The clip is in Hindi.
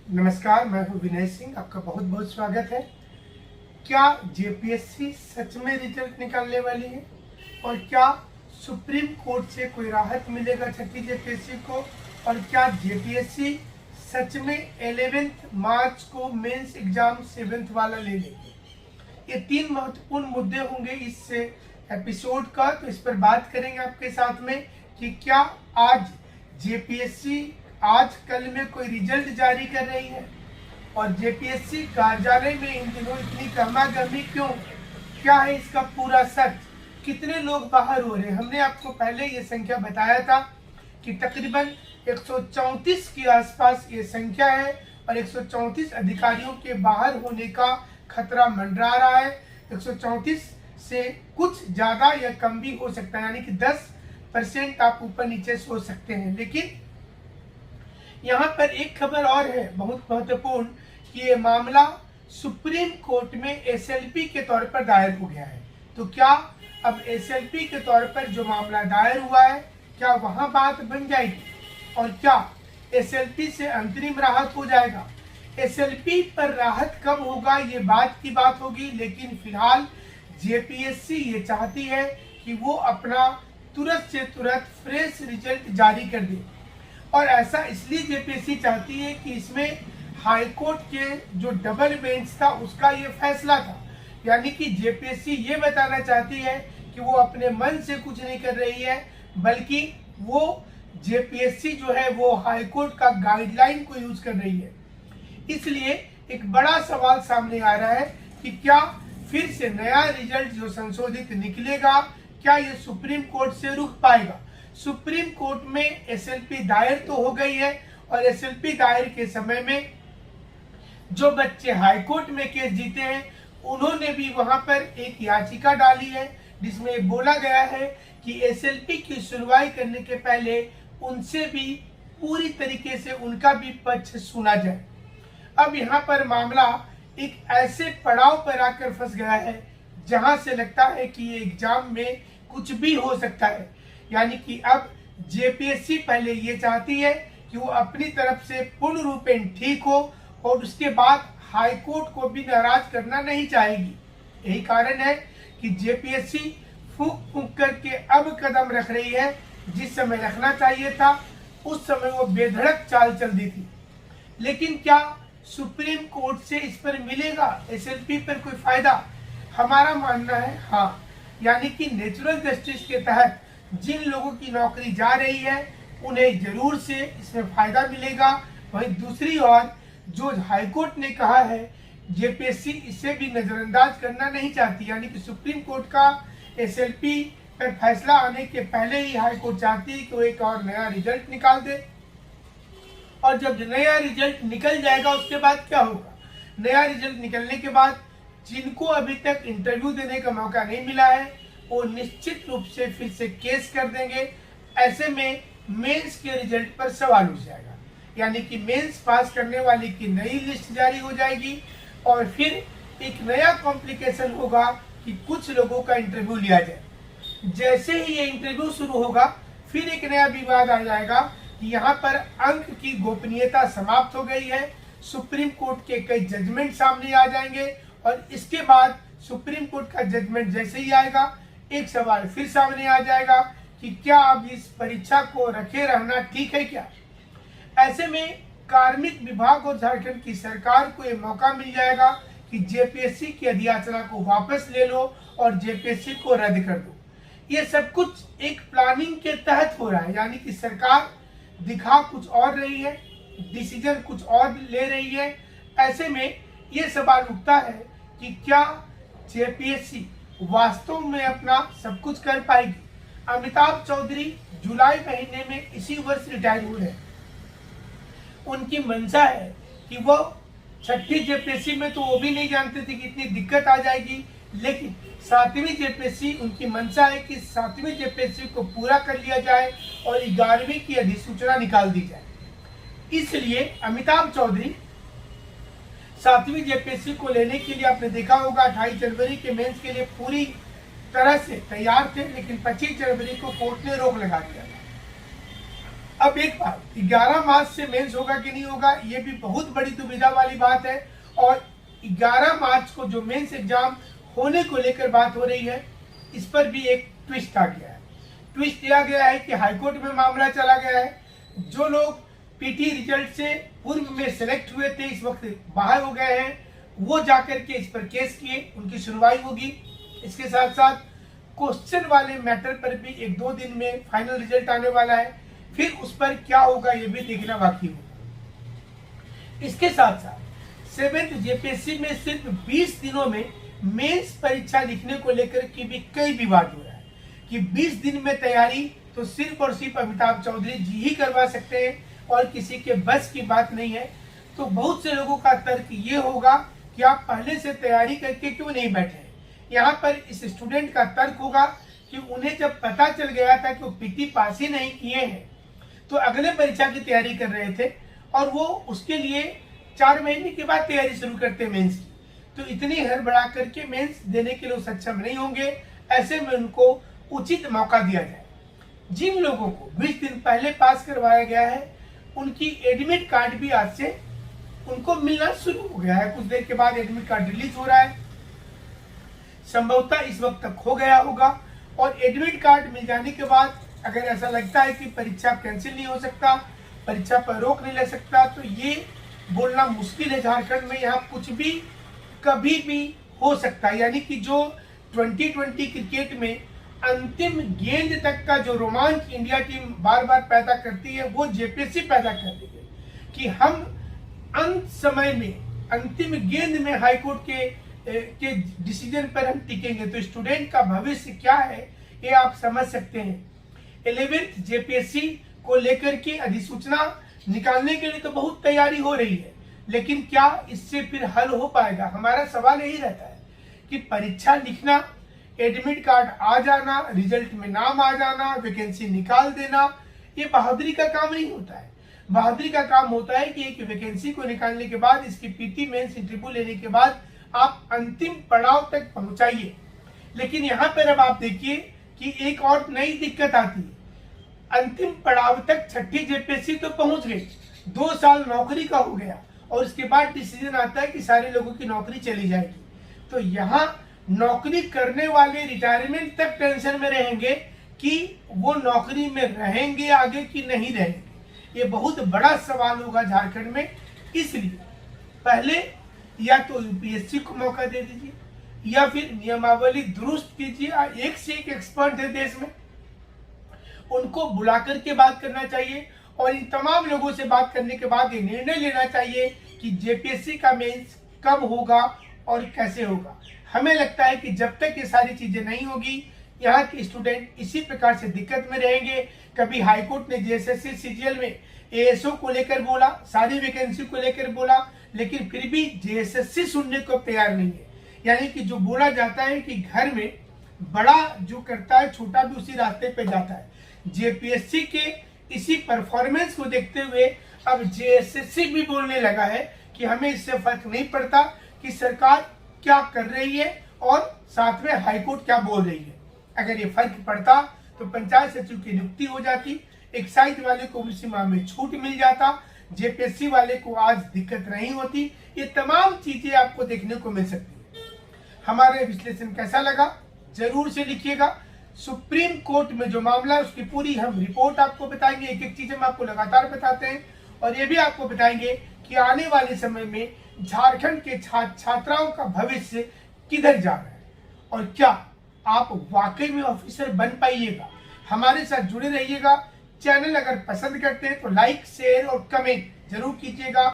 नमस्कार, मैं हूं विनय सिंह। आपका बहुत बहुत स्वागत है। क्या जेपीएससी सच में रिजल्ट निकालने वाली है और क्या सुप्रीम कोर्ट से कोई राहत मिलेगा छठी जेपीएससी को, और क्या जेपीएससी सच में 11 मार्च को मेंस एग्जाम 7th वाला ले लेगी? ये 3 महत्वपूर्ण मुद्दे होंगे इस एपिसोड का, तो इस पर बात करेंगे आपके साथ में कि क्या आज जेपीएससी आज कल में कोई रिजल्ट जारी कर रही है और जेपीएससी कार्यालय में इन दिनों इतनी गहमागहमी क्यों? क्या है इसका पूरा सच? कितने लोग बाहर हो रहे हैं? हमने आपको पहले ये संख्या बताया था कि तकरीबन 134 के आसपास ये संख्या है और 134 अधिकारियों के बाहर होने का खतरा मंडरा रहा है। 134 से कुछ ज़्यादा या कम भी हो सकता है, यानी कि 10% आप ऊपर नीचे सोच सकते हैं। लेकिन यहाँ पर एक खबर और है बहुत महत्वपूर्ण कि ये मामला सुप्रीम कोर्ट में एसएलपी के तौर पर दायर हो गया है। तो क्या अब एसएलपी के तौर पर जो मामला दायर हुआ है, क्या वहाँ बात बन जाएगी और क्या एसएलपी से अंतरिम राहत हो जाएगा? एसएलपी पर राहत कब होगा ये बात की बात होगी, लेकिन फिलहाल जेपीएससी ये चाहती है कि वो अपना तुरंत से तुरंत फ्रेश रिजल्ट जारी कर दे। और ऐसा इसलिए जेपीएससी चाहती है कि इसमें हाईकोर्ट के जो डबल बेंच था उसका ये फैसला था, यानी कि जेपीएससी ये बताना चाहती है कि वो अपने मन से कुछ नहीं कर रही है, बल्कि वो जेपीएससी जो है वो हाईकोर्ट का गाइडलाइन को यूज कर रही है। इसलिए एक बड़ा सवाल सामने आ रहा है कि क्या फिर से नया रिजल्ट जो संशोधित निकलेगा, क्या ये सुप्रीम कोर्ट से रुक पाएगा? सुप्रीम कोर्ट में एसएलपी दायर तो हो गई है और एसएलपी दायर के समय में जो बच्चे हाईकोर्ट में केस जीते हैं उन्होंने भी वहां पर एक याचिका डाली है जिसमें बोला गया है कि एसएलपी की सुनवाई करने के पहले उनसे भी पूरी तरीके से उनका भी पक्ष सुना जाए। अब यहाँ पर मामला एक ऐसे पड़ाव पर आकर फंस गया है जहां से लगता है कि ये एग्जाम में कुछ भी हो सकता है। यानी कि अब जेपीएससी पहले ये चाहती है कि वो अपनी तरफ से पूर्ण रूपेण ठीक हो और उसके बाद हाईकोर्ट को भी नाराज करना नहीं चाहेगी। यही कारण है कि जेपीएससी फूंक फूंक करके अब कदम रख रही है। जिस समय रखना चाहिए था उस समय वो बेधड़क चाल चल दी थी। लेकिन क्या सुप्रीम कोर्ट से इस पर मिलेगा एसएलपी पर कोई फायदा? हमारा मानना है हाँ, यानी कि नेचुरल जस्टिस के तहत जिन लोगों की नौकरी जा रही है उन्हें जरूर से इसमें फायदा मिलेगा। वहीं दूसरी ओर जो हाईकोर्ट ने कहा है जेपीएससी इसे भी नजरअंदाज करना नहीं चाहती, यानी कि सुप्रीम कोर्ट का एसएलपी पर फैसला आने के पहले ही हाईकोर्ट चाहती है कि वो एक और नया रिजल्ट निकाल दे। और जब नया रिजल्ट निकल जाएगा उसके बाद क्या होगा? नया रिजल्ट निकलने के बाद जिनको अभी तक इंटरव्यू देने का मौका नहीं मिला है वो निश्चित रूप से फिर से केस कर देंगे। ऐसे में मेंस के रिजल्ट पर सवाल उठ जाएगा, यानी कि मेंस पास करने वाली की नई लिस्ट जारी हो जाएगी और फिर एक नया कॉम्प्लिकेशन होगा कि कुछ लोगों का इंटरव्यू लिया जाए। जैसे ही ये इंटरव्यू शुरू होगा फिर एक नया विवाद आ जाएगा कि यहाँ पर अंक की गोपनीयता समाप्त हो गई है। सुप्रीम कोर्ट के कई जजमेंट सामने आ जाएंगे और इसके बाद सुप्रीम कोर्ट का जजमेंट जैसे ही आएगा एक सवाल फिर सामने आ जाएगा कि क्या अब इस परीक्षा को रखे रहना ठीक है क्या? ऐसे में कार्मिक विभाग और झारखंड की सरकार को यह मौका मिल जाएगा कि जेपीएससी की अधियाचना को वापस ले लो और जेपीएससी को रद्द कर दो। ये सब कुछ एक प्लानिंग के तहत हो रहा है, यानी कि सरकार दिखा कुछ और रही है, डिसीजन कुछ और ले रही है। ऐसे में ये सवाल उठता है कि क्या जेपीएससी वास्तव में अपना सब कुछ कर पाएगी? अमिताभ चौधरी जुलाई महीने में इसी वर्ष रिटायर हुए हैं। उनकी मंशा है कि वो छठी जेपीएससी में तो वो भी नहीं जानते थे कि इतनी दिक्कत आ जाएगी, लेकिन 7वीं जेपीएससी उनकी मंशा है कि 7वीं जेपीएससी को पूरा कर लिया जाए और 11वीं की अधिसूचना निकाल दी जाए। इसलिए अमिताभ चौधरी 7वीं जेपीएससी को लेने के लिए आपने देखा होगा 28 जनवरी के मेंस के लिए पूरी तरह से तैयार थे, लेकिन 25 जनवरी को कोर्ट ने रोक लगा दिया। अब एक बात, 11 मार्च से मेंस होगा कि नहीं होगा, ये भी बहुत बड़ी दुविधा वाली बात है। और 11 मार्च को जो मेंस एग्जाम होने को लेकर बात हो रही है, इस पर भी एक ट्विस्ट आ गया है। ट्विस्ट दिया गया है कि हाईकोर्ट में मामला चला गया है। जो लोग पीटी रिजल्ट से पूर्व में सिलेक्ट हुए थे, इस वक्त बाहर हो गए हैं, वो जाकर के इस पर केस किए, उनकी सुनवाई होगी। इसके साथ साथ क्वेश्चन वाले मैटर पर भी 1-2 दिन में फाइनल रिजल्ट आने वाला है। फिर उस पर क्या होगा ये भी देखना बाकी होगा। इसके साथ साथ 7th जेपीएससी में सिर्फ 20 दिनों में मेंस परीक्षा लिखने को लेकर के भी कई विवाद हो रहा है कि 20 दिन में तैयारी तो सिर्फ और सिर्फ अमिताभ चौधरी जी ही करवा सकते हैं और किसी के बस की बात नहीं है। तो बहुत से लोगों का तर्क ये होगा कि आप पहले से तैयारी करके क्यों नहीं बैठे। यहाँ पर इस स्टूडेंट का तर्क होगा कि उन्हें जब पता चल गया था कि वो पीटी पास ही नहीं किए हैं, तो अगले परीक्षा की तैयारी कर रहे थे और वो उसके लिए 4 महीने के बाद तैयारी शुरू करते मेंस की, तो इतनी हड़बड़ा करके मेंस देने के लिए सक्षम नहीं होंगे। ऐसे में उनको उचित मौका दिया जाए। जिन लोगों को 20 दिन पहले पास करवाया गया है, उनकी एडमिट कार्ड भी आज से उनको मिलना शुरू हो गया है। कुछ देर के बाद एडमिट कार्ड रिलीज हो रहा है, संभवतः इस वक्त तक हो गया होगा। और एडमिट कार्ड मिल जाने के बाद अगर ऐसा लगता है कि परीक्षा कैंसिल नहीं हो सकता, परीक्षा पर रोक नहीं ले सकता, तो ये बोलना मुश्किल है। झारखंड में यहाँ कुछ भी कभी भी हो सकता है। यानी कि जो 2020 क्रिकेट में अंतिम गेंद तक का जो रोमांच इंडिया टीम बार बार पैदा करती है, वो जेपीएससी पैदा कर रही है कि हम अंत समय में अंतिम गेंद में हाईकोर्ट के डिसीजन पर हम टिकेंगे। तो स्टूडेंट का भविष्य क्या है ये आप समझ सकते हैं। 11th जेपीएससी को लेकर के अधिसूचना निकालने के लिए तो बहुत तैयारी हो रही है, लेकिन क्या इससे फिर हल हो पाएगा। हमारा सवाल यही रहता है कि परीक्षा लिखना, एडमिट कार्ड आ जाना, रिजल्ट में नाम आ जाना, वैकेंसी निकाल देना, ये बहादुरी का काम नहीं होता है। बहादुरी का काम होता है कि एक वैकेंसी को निकालने के बाद, इसकी पीटी मेंस इंटरव्यू लेने के बाद आप अंतिम पड़ाव तक पहुंचाइए। लेकिन यहाँ पर अब आप देखिए कि एक और नई दिक्कत आती है। अंतिम पड़ाव तक छठी जेपीएससी तो पहुंच गई, 2 साल नौकरी का हो गया और उसके बाद डिसीजन आता है कि सारे लोगों की नौकरी चली जाएगी। तो यहाँ नौकरी करने वाले रिटायरमेंट तक टेंशन में रहेंगे कि वो नौकरी में रहेंगे आगे कि नहीं रहेंगे। ये बहुत बड़ा सवाल होगा झारखंड में। इसलिए पहले या तो यूपीएससी को मौका दे दीजिए या फिर नियमावली दुरुस्त कीजिए। एक से एक एक्सपर्ट है देश में, उनको बुला करके बात करना चाहिए और इन तमाम लोगों से बात करने के बाद ये निर्णय लेना चाहिए कि जेपीएससी का मेंस कब होगा और कैसे होगा। हमें लगता है कि जब तक ये सारी चीजें नहीं होगी, यहाँ के स्टूडेंट इसी प्रकार से दिक्कत में रहेंगे। कभी हाईकोर्ट ने जेएसएससी सीजीएल में एएसओ को लेकर बोला, सारी वैकेंसी को लेकर बोला, लेकिन फिर भी जेएसएससी सुनने को तैयार नहीं है। यानी कि जो बोला जाता है कि घर में बड़ा जो करता है, छोटा भी उसी रास्ते पे जाता है। जेपीएससी के इसी परफॉर्मेंस को देखते हुए अब जेएसएससी भी बोलने लगा है कि हमें इससे फर्क नहीं पड़ता कि सरकार क्या कर रही है और साथ में हाईकोर्ट क्या बोल रही है। अगर ये फर्क पड़ता तो पंचायत सचिव की नियुक्ति हो जाती, एक्साइज वाले को उसी माह में छूट मिल जाता, जेपीएससी वाले को आज दिक्कत नहीं होती। ये तमाम चीजें आपको देखने को मिल सकती है। हमारे विश्लेषण कैसा लगा जरूर से लिखिएगा। सुप्रीम कोर्ट में जो मामला है उसकी पूरी हम रिपोर्ट आपको बताएंगे, एक एक चीज हम आपको लगातार बताते हैं और ये भी आपको बताएंगे कि आने वाले समय में झारखंड के छात्राओं का भविष्य किधर जा रहा है और क्या आप वाकई में ऑफिसर बन पाइएगा। हमारे साथ जुड़े रहिएगा। चैनल अगर पसंद करते हैं तो लाइक, शेयर और कमेंट जरूर कीजिएगा।